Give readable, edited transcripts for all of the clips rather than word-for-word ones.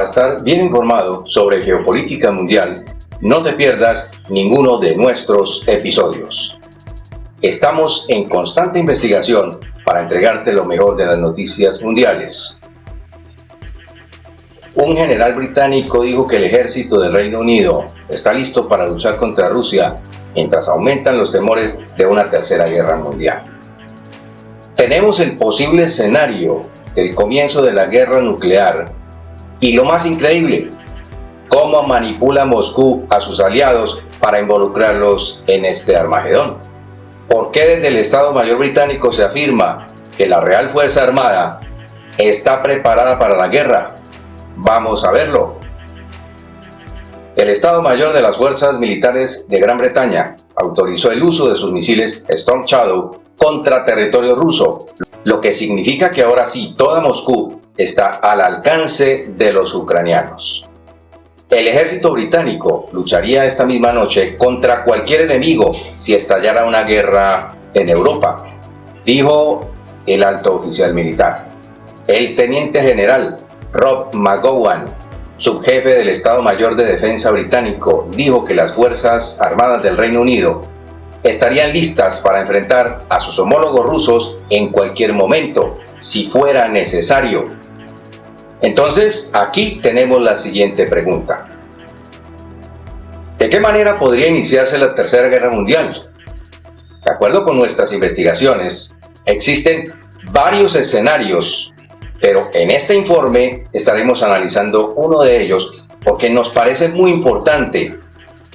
Para estar bien informado sobre geopolítica mundial, no te pierdas ninguno de nuestros episodios. Estamos en constante investigación para entregarte lo mejor de las noticias mundiales. Un general británico dijo que el ejército del Reino Unido está listo para luchar contra Rusia mientras aumentan los temores de una tercera guerra mundial. Tenemos el posible escenario del comienzo de la guerra nuclear y lo más increíble, cómo manipula Moscú a sus aliados para involucrarlos en este Armagedón. ¿Por qué desde el Estado Mayor británico se afirma que la Real Fuerza Armada está preparada para la guerra? Vamos a verlo. El Estado Mayor de las Fuerzas Militares de Gran Bretaña autorizó el uso de sus misiles Storm Shadow contra territorio ruso, lo que significa que ahora sí toda Moscú está al alcance de los ucranianos. El ejército británico lucharía esta misma noche contra cualquier enemigo si estallara una guerra en Europa, dijo el alto oficial militar. El teniente general Rob McGowan, subjefe del Estado Mayor de Defensa británico, dijo que las Fuerzas Armadas del Reino Unido estarían listas para enfrentar a sus homólogos rusos en cualquier momento, si fuera necesario. Entonces, aquí tenemos la siguiente pregunta. ¿De qué manera podría iniciarse la Tercera Guerra Mundial? De acuerdo con nuestras investigaciones, existen varios escenarios, pero en este informe estaremos analizando uno de ellos porque nos parece muy importante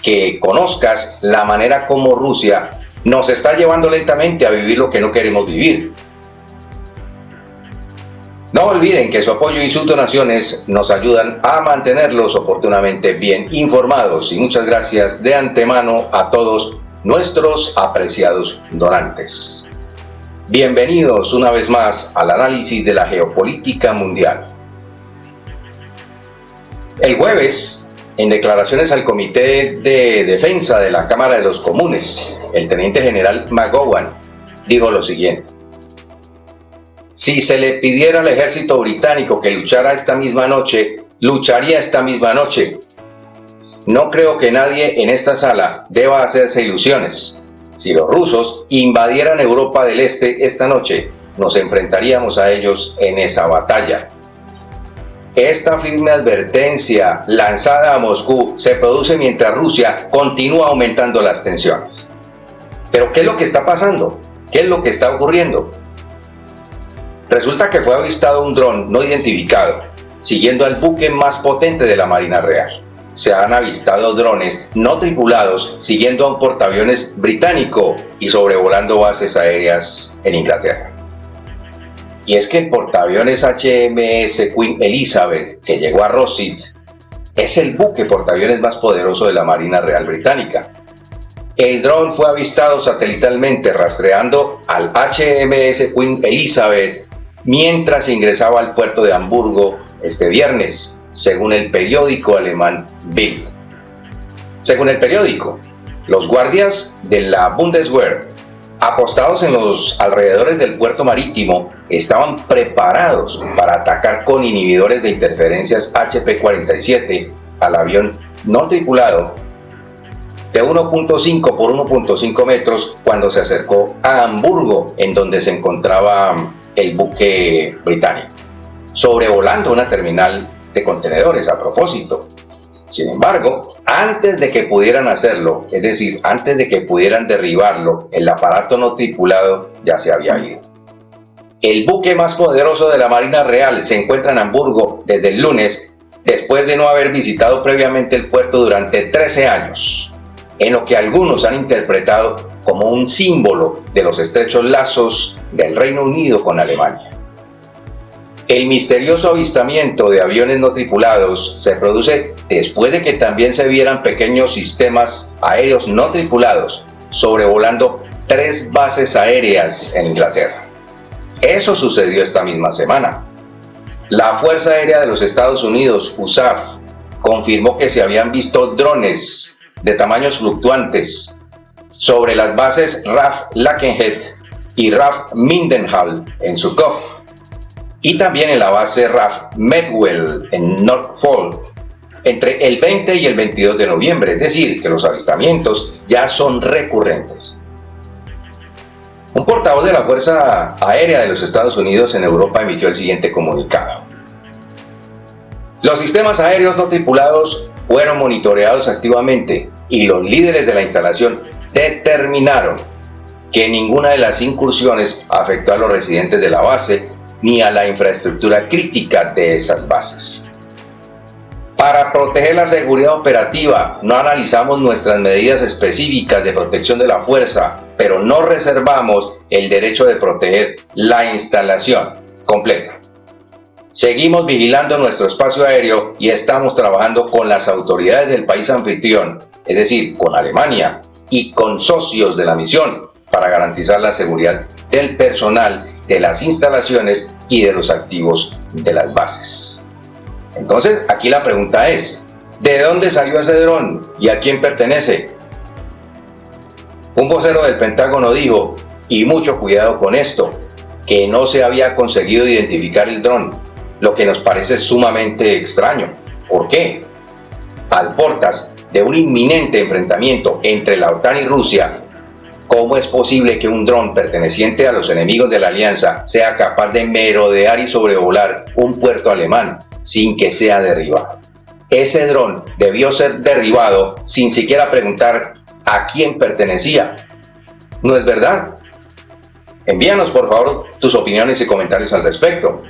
que conozcas la manera como Rusia nos está llevando lentamente a vivir lo que no queremos vivir. No olviden que su apoyo y sus donaciones nos ayudan a mantenerlos oportunamente bien informados, y muchas gracias de antemano a todos nuestros apreciados donantes. Bienvenidos una vez más al análisis de la geopolítica mundial. El jueves, en declaraciones al Comité de Defensa de la Cámara de los Comunes, el teniente general McGowan dijo lo siguiente: si se le pidiera al ejército británico que luchara esta misma noche, lucharía esta misma noche. No creo que nadie en esta sala deba hacerse ilusiones. Si los rusos invadieran Europa del Este esta noche, nos enfrentaríamos a ellos en esa batalla. Esta firme advertencia lanzada a Moscú se produce mientras Rusia continúa aumentando las tensiones. ¿Pero qué es lo que está pasando? ¿Qué es lo que está ocurriendo? Resulta que fue avistado un dron no identificado, siguiendo al buque más potente de la Marina Real. Se han avistado drones no tripulados siguiendo a un portaaviones británico y sobrevolando bases aéreas en Inglaterra. Y es que el portaaviones HMS Queen Elizabeth, que llegó a Rosyth, es el buque portaaviones más poderoso de la Marina Real Británica. El dron fue avistado satelitalmente rastreando al HMS Queen Elizabeth mientras ingresaba al puerto de Hamburgo este viernes, según el periódico alemán Bild. Según el periódico, los guardias de la Bundeswehr, apostados en los alrededores del puerto marítimo, estaban preparados para atacar con inhibidores de interferencias HP-47 al avión no tripulado de 1.5 por 1.5 metros cuando se acercó a Hamburgo, en donde se encontraba el buque británico, sobrevolando una terminal de contenedores a propósito. Sin embargo, antes de que pudieran hacerlo, es decir, antes de que pudieran derribarlo, el aparato no tripulado ya se había ido. El buque más poderoso de la Marina Real se encuentra en Hamburgo desde el lunes, después de no haber visitado previamente el puerto durante 13 años, en lo que algunos han interpretado como un símbolo de los estrechos lazos del Reino Unido con Alemania. El misterioso avistamiento de aviones no tripulados se produce después de que también se vieran pequeños sistemas aéreos no tripulados sobrevolando 3 bases aéreas en Inglaterra. Eso sucedió esta misma semana. La Fuerza Aérea de los Estados Unidos, USAF, confirmó que se habían visto drones de tamaños fluctuantes sobre las bases RAF Lakenheath y RAF Mindenhall en Zhukov, y también en la base RAF Medwell en Norfolk entre el 20 y el 22 de noviembre, es decir, que los avistamientos ya son recurrentes. Un portavoz de la Fuerza Aérea de los Estados Unidos en Europa emitió el siguiente comunicado. Los sistemas aéreos no tripulados fueron monitoreados activamente y los líderes de la instalación determinaron que ninguna de las incursiones afectó a los residentes de la base ni a la infraestructura crítica de esas bases. Para proteger la seguridad operativa, no analizamos nuestras medidas específicas de protección de la fuerza, pero no reservamos el derecho de proteger la instalación completa. Seguimos vigilando nuestro espacio aéreo y estamos trabajando con las autoridades del país anfitrión, es decir, con Alemania y con socios de la misión, para garantizar la seguridad del personal, de las instalaciones y de los activos de las bases. Entonces, aquí la pregunta es, ¿de dónde salió ese dron y a quién pertenece? Un vocero del Pentágono dijo, y mucho cuidado con esto, que no se había conseguido identificar el dron, lo que nos parece sumamente extraño. ¿Por qué? Al portas de un inminente enfrentamiento entre la OTAN y Rusia, ¿cómo es posible que un dron perteneciente a los enemigos de la alianza sea capaz de merodear y sobrevolar un puerto alemán sin que sea derribado? Ese dron debió ser derribado sin siquiera preguntar a quién pertenecía. ¿No es verdad? Envíanos por favor tus opiniones y comentarios al respecto.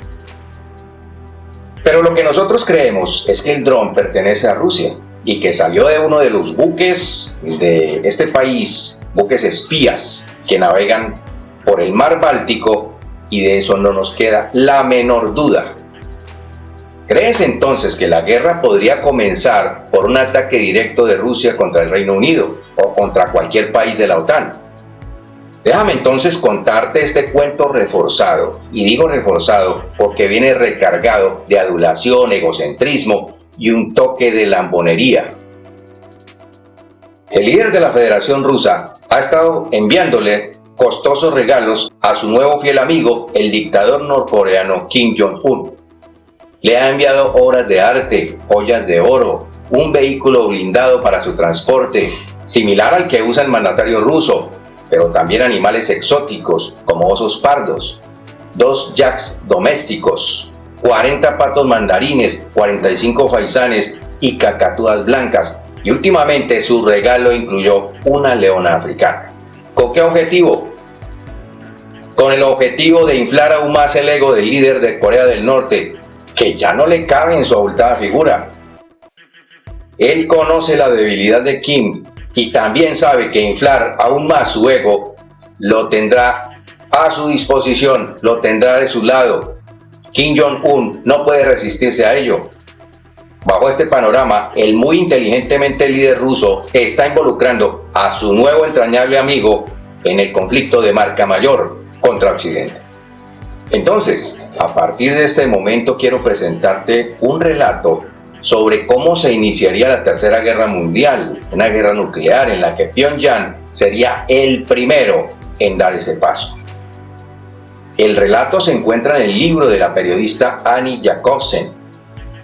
Pero lo que nosotros creemos es que el dron pertenece a Rusia y que salió de uno de los buques de este país, buques espías que navegan por el mar Báltico, y de eso no nos queda la menor duda. ¿Crees entonces que la guerra podría comenzar por un ataque directo de Rusia contra el Reino Unido o contra cualquier país de la OTAN? Déjame entonces contarte este cuento reforzado, y digo reforzado porque viene recargado de adulación, egocentrismo y un toque de lambonería. El líder de la Federación Rusa ha estado enviándole costosos regalos a su nuevo fiel amigo, el dictador norcoreano Kim Jong-un. Le ha enviado obras de arte, joyas de oro, un vehículo blindado para su transporte, similar al que usa el mandatario ruso, pero también animales exóticos como osos pardos, 2 yaks domésticos, 40 patos mandarines, 45 faisanes y cacatúas blancas, y últimamente su regalo incluyó una leona africana. ¿Con qué objetivo? Con el objetivo de inflar aún más el ego del líder de Corea del Norte, que ya no le cabe en su abultada figura. Él conoce la debilidad de Kim y también sabe que inflar aún más su ego lo tendrá a su disposición, lo tendrá de su lado. Kim Jong-un no puede resistirse a ello. Bajo este panorama, el muy inteligentemente líder ruso está involucrando a su nuevo entrañable amigo en el conflicto de marca mayor contra Occidente. Entonces, a partir de este momento quiero presentarte un relato sobre cómo se iniciaría la Tercera Guerra Mundial, una guerra nuclear en la que Pyongyang sería el primero en dar ese paso. El relato se encuentra en el libro de la periodista Annie Jacobsen.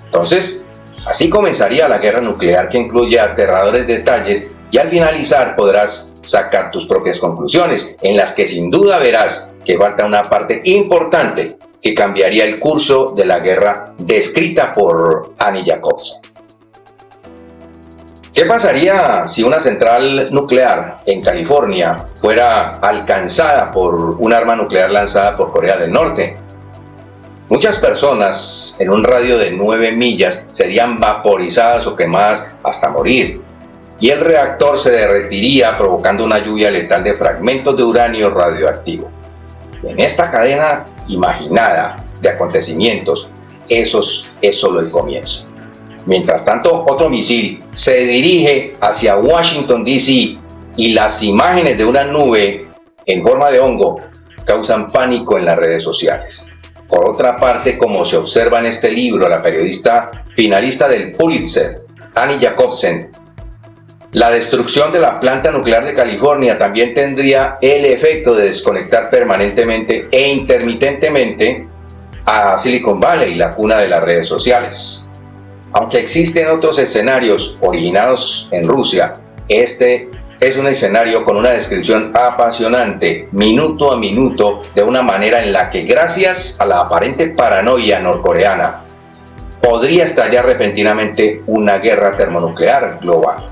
Entonces, así comenzaría la guerra nuclear, que incluye aterradores detalles, y al finalizar podrás sacar tus propias conclusiones, en las que sin duda verás que falta una parte importante que cambiaría el curso de la guerra descrita por Annie Jacobsen. ¿Qué pasaría si una central nuclear en California fuera alcanzada por un arma nuclear lanzada por Corea del Norte? Muchas personas en un radio de 9 millas serían vaporizadas o quemadas hasta morir, y el reactor se derretiría provocando una lluvia letal de fragmentos de uranio radioactivo. En esta cadena imaginada de acontecimientos, eso es solo el comienzo. Mientras tanto, otro misil se dirige hacia Washington, D.C. y las imágenes de una nube en forma de hongo causan pánico en las redes sociales. Por otra parte, como se observa en este libro, la periodista finalista del Pulitzer, Annie Jacobsen, la destrucción de la planta nuclear de California también tendría el efecto de desconectar permanentemente e intermitentemente a Silicon Valley, la cuna de las redes sociales. Aunque existen otros escenarios originados en Rusia, este es un escenario con una descripción apasionante, minuto a minuto, de una manera en la que, gracias a la aparente paranoia norcoreana, podría estallar repentinamente una guerra termonuclear global.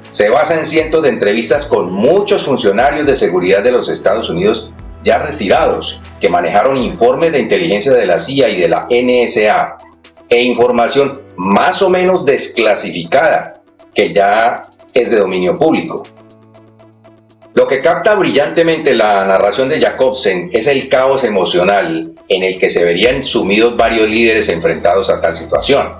Se basa en cientos de entrevistas con muchos funcionarios de seguridad de los Estados Unidos ya retirados, que manejaron informes de inteligencia de la CIA y de la NSA, e información más o menos desclasificada, que ya es de dominio público. Lo que capta brillantemente la narración de Jacobsen es el caos emocional en el que se verían sumidos varios líderes enfrentados a tal situación.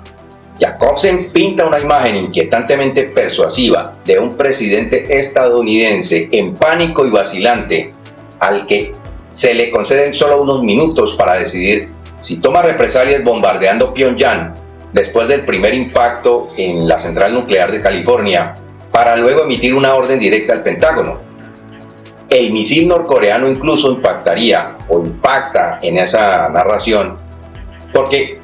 Jacobsen pinta una imagen inquietantemente persuasiva de un presidente estadounidense en pánico y vacilante, al que se le conceden solo unos minutos para decidir si toma represalias bombardeando Pyongyang después del primer impacto en la central nuclear de California, para luego emitir una orden directa al Pentágono. El misil norcoreano incluso impactaría o impacta en esa narración porque,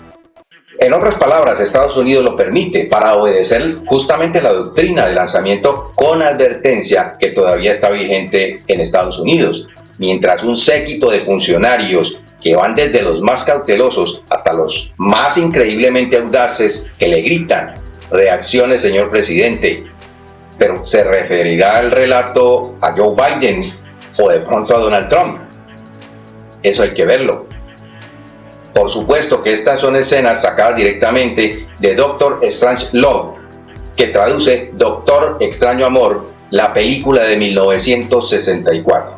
en otras palabras, Estados Unidos lo permite para obedecer justamente la doctrina de lanzamiento con advertencia que todavía está vigente en Estados Unidos, mientras un séquito de funcionarios que van desde los más cautelosos hasta los más increíblemente audaces que le gritan: reaccione, señor presidente. Pero ¿se referirá el relato a Joe Biden o de pronto a Donald Trump? Eso hay que verlo. Por supuesto que estas son escenas sacadas directamente de Doctor Strange Love, que traduce Doctor Extraño Amor, la película de 1964.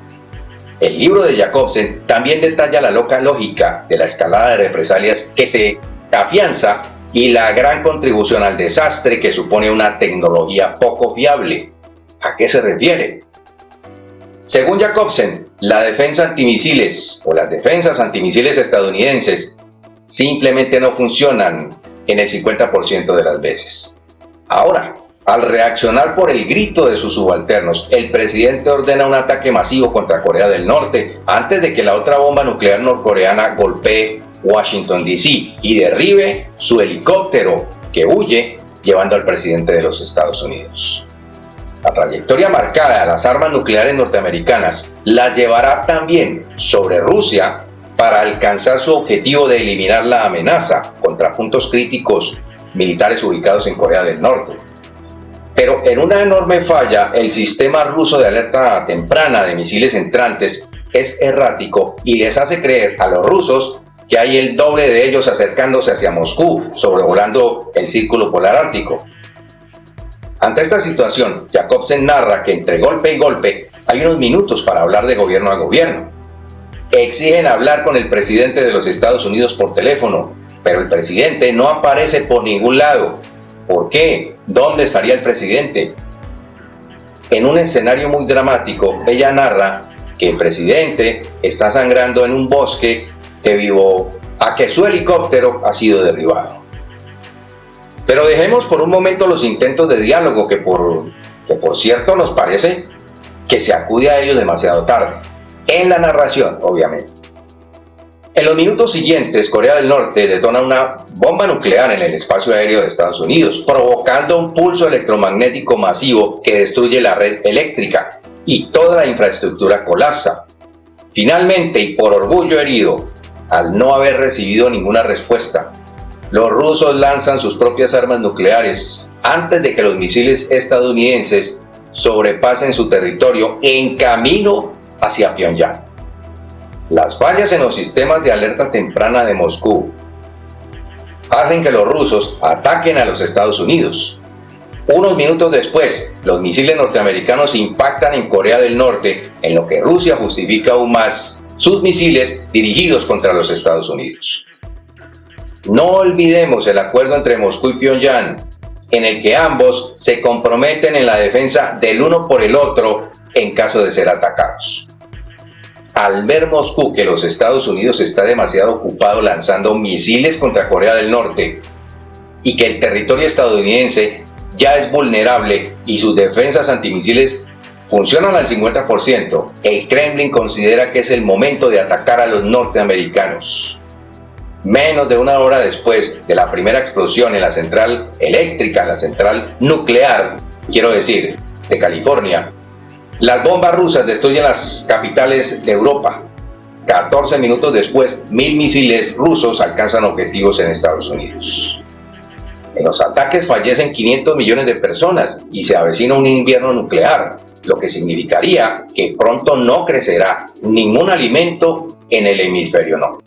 El libro de Jacobsen también detalla la loca lógica de la escalada de represalias que se afianza y la gran contribución al desastre que supone una tecnología poco fiable. ¿A qué se refiere? Según Jacobsen, la defensa antimisiles o las defensas antimisiles estadounidenses simplemente no funcionan en el 50% de las veces. Ahora, al reaccionar por el grito de sus subalternos, el presidente ordena un ataque masivo contra Corea del Norte antes de que la otra bomba nuclear norcoreana golpee Washington D.C. y derribe su helicóptero que huye, llevando al presidente de los Estados Unidos. La trayectoria marcada de las armas nucleares norteamericanas la llevará también sobre Rusia para alcanzar su objetivo de eliminar la amenaza contra puntos críticos militares ubicados en Corea del Norte. Pero en una enorme falla, el sistema ruso de alerta temprana de misiles entrantes es errático y les hace creer a los rusos que hay el doble de ellos acercándose hacia Moscú, sobrevolando el círculo polar ártico. Ante esta situación, Jacobsen narra que entre golpe y golpe hay unos minutos para hablar de gobierno a gobierno. Exigen hablar con el presidente de los Estados Unidos por teléfono, pero el presidente no aparece por ningún lado. ¿Por qué? ¿Dónde estaría el presidente? En un escenario muy dramático, ella narra que el presidente está sangrando en un bosque debido a que su helicóptero ha sido derribado. Pero dejemos por un momento los intentos de diálogo que por cierto nos parece que se acude a ellos demasiado tarde, en la narración obviamente. En los minutos siguientes, Corea del Norte detona una bomba nuclear en el espacio aéreo de Estados Unidos, provocando un pulso electromagnético masivo que destruye la red eléctrica y toda la infraestructura colapsa. Finalmente, y por orgullo herido, al no haber recibido ninguna respuesta, los rusos lanzan sus propias armas nucleares antes de que los misiles estadounidenses sobrepasen su territorio en camino hacia Pyongyang. Las fallas en los sistemas de alerta temprana de Moscú hacen que los rusos ataquen a los Estados Unidos. Unos minutos después, los misiles norteamericanos impactan en Corea del Norte, en lo que Rusia justifica aún más sus misiles dirigidos contra los Estados Unidos. No olvidemos el acuerdo entre Moscú y Pyongyang, en el que ambos se comprometen en la defensa del uno por el otro en caso de ser atacados. Al ver Moscú que los Estados Unidos está demasiado ocupado lanzando misiles contra Corea del Norte y que el territorio estadounidense ya es vulnerable y sus defensas antimisiles funcionan al 50%, el Kremlin considera que es el momento de atacar a los norteamericanos. Menos de una hora después de la primera explosión en la central eléctrica, en la central nuclear, quiero decir, de California, las bombas rusas destruyen las capitales de Europa. 14 minutos después, 1000 misiles rusos alcanzan objetivos en Estados Unidos. En los ataques fallecen 500 millones de personas y se avecina un invierno nuclear, lo que significaría que pronto no crecerá ningún alimento en el hemisferio norte.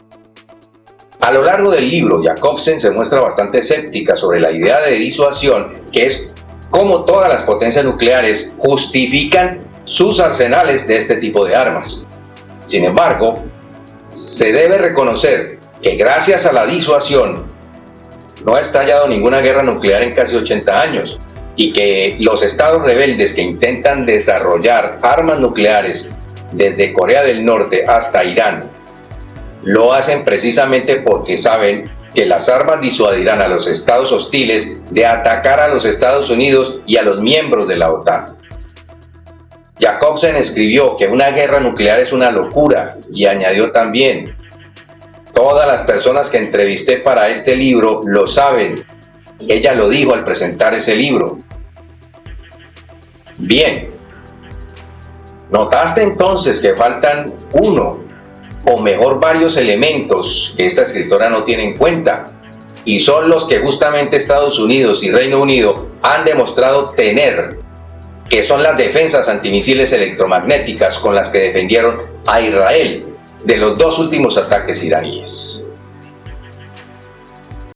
A lo largo del libro, Jacobsen se muestra bastante escéptica sobre la idea de disuasión, que es cómo todas las potencias nucleares justifican sus arsenales de este tipo de armas. Sin embargo, se debe reconocer que gracias a la disuasión no ha estallado ninguna guerra nuclear en casi 80 años y que los estados rebeldes que intentan desarrollar armas nucleares desde Corea del Norte hasta Irán lo hacen precisamente porque saben que las armas disuadirán a los estados hostiles de atacar a los Estados Unidos y a los miembros de la OTAN. Jacobsen escribió que una guerra nuclear es una locura y añadió también: todas las personas que entrevisté para este libro lo saben. Ella lo dijo al presentar ese libro. Bien, ¿notaste entonces que faltan uno o mejor varios elementos que esta escritora no tiene en cuenta? Y son los que justamente Estados Unidos y Reino Unido han demostrado tener, que son las defensas antimisiles electromagnéticas con las que defendieron a Israel de los dos últimos ataques iraníes.